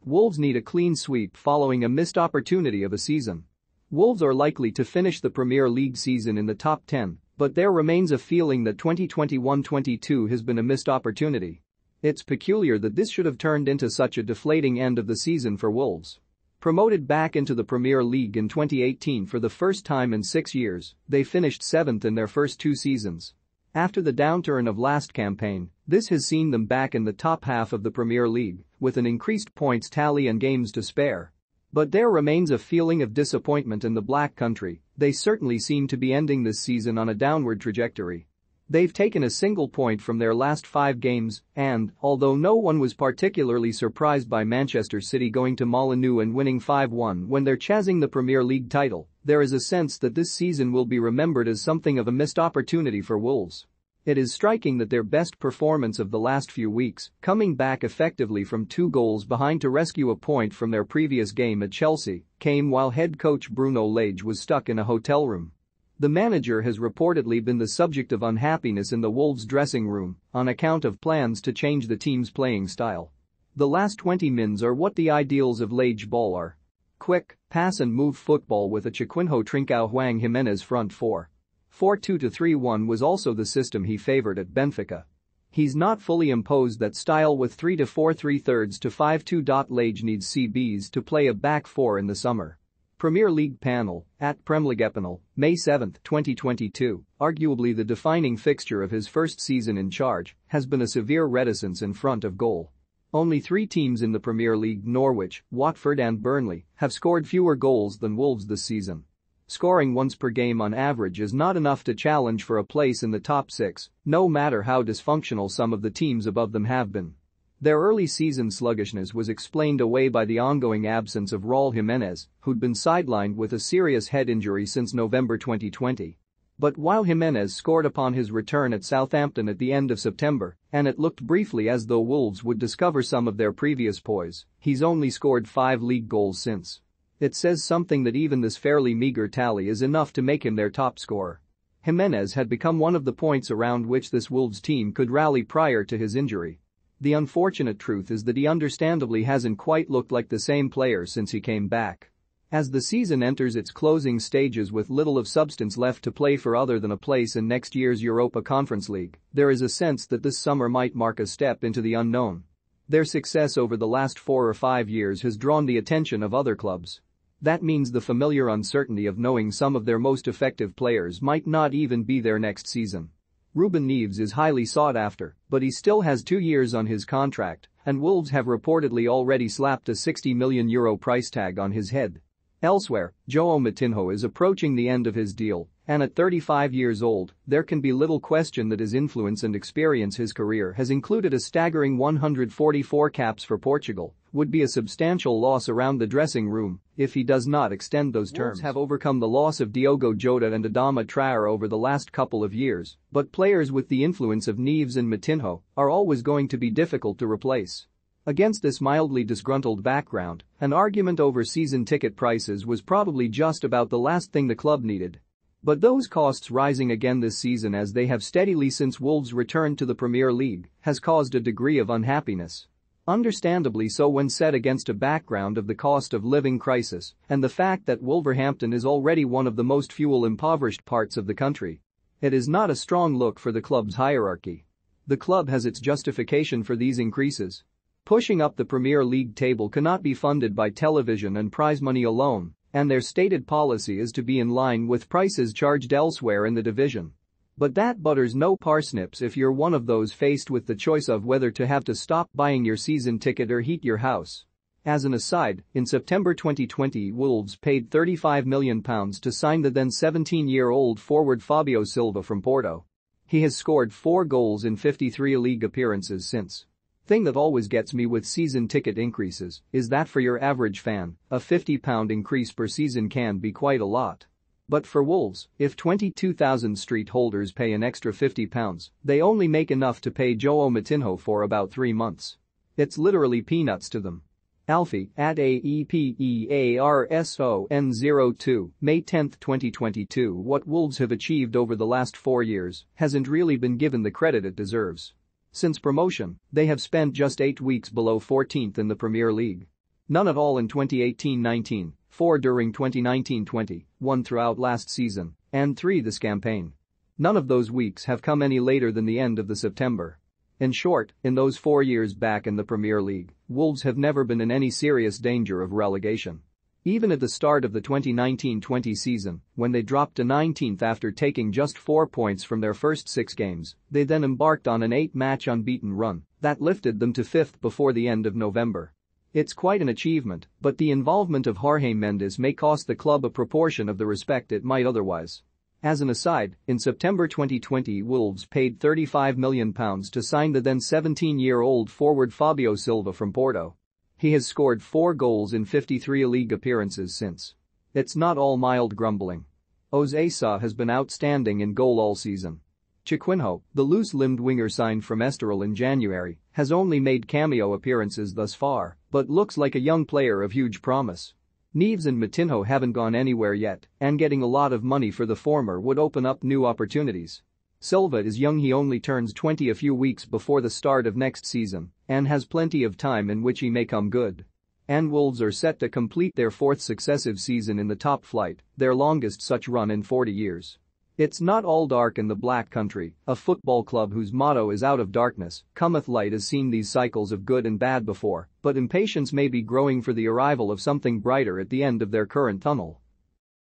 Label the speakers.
Speaker 1: Wolves need a clean sweep following a missed opportunity of a season. Wolves are likely to finish the Premier League season in the top 10, but there remains a feeling that 2021-22 has been a missed opportunity. It's peculiar that this should have turned into such a deflating end of the season for Wolves. Promoted back into the Premier League in 2018 for the first time in 6 years, they finished 7th in their first 2 seasons. After the downturn of last campaign, this has seen them back in the top half of the Premier League, with an increased points tally and games to spare. But there remains a feeling of disappointment in the Black Country. They certainly seem to be ending this season on a downward trajectory. They've taken a single point from their last 5 games, and, although no one was particularly surprised by Manchester City going to Molineux and winning 5-1 when they're chasing the Premier League title, there is a sense that this season will be remembered as something of a missed opportunity for Wolves. It is striking that their best performance of the last few weeks, coming back effectively from 2 goals behind to rescue a point from their previous game at Chelsea, came while head coach Bruno Lage was stuck in a hotel room. The manager has reportedly been the subject of unhappiness in the Wolves dressing room on account of plans to change the team's playing style. The last 20 minutes are what the ideals of Lage ball are. Quick, pass and move football with a Chiquinho Trincao Juan Jimenez front 4. 4-2-3-1 was also the system he favored at Benfica. He's not fully imposed that style with 3-4 3/3 to 5-2. Lage needs CBs to play a back 4 in the summer. Premier League panel, at Premligepanel, May 7, 2022, arguably the defining fixture of his first season in charge, has been a severe reticence in front of goal. Only 3 teams in the Premier League, Norwich, Watford and Burnley, have scored fewer goals than Wolves this season. Scoring once per game on average is not enough to challenge for a place in the top 6, no matter how dysfunctional some of the teams above them have been. Their early season sluggishness was explained away by the ongoing absence of Raul Jimenez, who'd been sidelined with a serious head injury since November 2020. But while Jimenez scored upon his return at Southampton at the end of September, and it looked briefly as though Wolves would discover some of their previous poise, he's only scored 5 league goals since. It says something that even this fairly meager tally is enough to make him their top scorer. Jimenez had become one of the points around which this Wolves team could rally prior to his injury. The unfortunate truth is that he understandably hasn't quite looked like the same player since he came back. As the season enters its closing stages with little of substance left to play for other than a place in next year's Europa Conference League, there is a sense that this summer might mark a step into the unknown. Their success over the last 4 or 5 years has drawn the attention of other clubs. That means the familiar uncertainty of knowing some of their most effective players might not even be there next season. Ruben Neves is highly sought after, but he still has 2 years on his contract, and Wolves have reportedly already slapped a €60 million price tag on his head. Elsewhere, João Moutinho is approaching the end of his deal, and at 35 years old, there can be little question that his influence and experience his career has included a staggering 144 caps for Portugal, would be a substantial loss around the dressing room if he does not extend those terms. Wolves have overcome the loss of Diogo Jota and Adama Traore over the last couple of years, but players with the influence of Neves and Moutinho are always going to be difficult to replace. Against this mildly disgruntled background, an argument over season ticket prices was probably just about the last thing the club needed. But those costs rising again this season as they have steadily since Wolves returned to the Premier League has caused a degree of unhappiness. Understandably so when set against a background of the cost of living crisis and the fact that Wolverhampton is already one of the most fuel-impoverished parts of the country. It is not a strong look for the club's hierarchy. The club has its justification for these increases. Pushing up the Premier League table cannot be funded by television and prize money alone, and their stated policy is to be in line with prices charged elsewhere in the division. But that butters no parsnips if you're one of those faced with the choice of whether to have to stop buying your season ticket or heat your house. As an aside, in September 2020 Wolves paid £35 million to sign the then 17-year-old forward Fabio Silva from Porto. He has scored 4 goals in 53 league appearances since. Thing that always gets me with season ticket increases is that for your average fan, a £50 increase per season can be quite a lot. But for Wolves, if 22,000 street holders pay an extra £50, they only make enough to pay João Moutinho for about 3 months. It's literally peanuts to them. Alfie at AEPEARSON02, May 10, 2022. What Wolves have achieved over the last 4 years hasn't really been given the credit it deserves. Since promotion, they have spent just 8 weeks below 14th in the Premier League. None at all in 2018-19, 4 during 2019-20, 1 throughout last season, and 3 this campaign. None of those weeks have come any later than the end of the September. In short, in those 4 years back in the Premier League, Wolves have never been in any serious danger of relegation. Even at the start of the 2019-20 season, when they dropped to 19th after taking just 4 points from their first 6 games, they then embarked on an 8-match unbeaten run that lifted them to 5th before the end of November. It's quite an achievement, but the involvement of Jorge Mendes may cost the club a proportion of the respect it might otherwise. As an aside, in September 2020 Wolves paid £35 million to sign the then 17-year-old forward Fabio Silva from Porto. He has scored 4 goals in 53 league appearances since. It's not all mild grumbling. José Sá has been outstanding in goal all season. Chiquinho, the loose-limbed winger signed from Estoril in January, has only made cameo appearances thus far, but looks like a young player of huge promise. Neves and Moutinho haven't gone anywhere yet, and getting a lot of money for the former would open up new opportunities. Silva is young, he only turns 20 a few weeks before the start of next season and has plenty of time in which he may come good. And Wolves are set to complete their 4th successive season in the top flight, their longest such run in 40 years. It's not all dark in the Black Country, a football club whose motto is "Out of darkness cometh light" has seen these cycles of good and bad before, but impatience may be growing for the arrival of something brighter at the end of their current tunnel.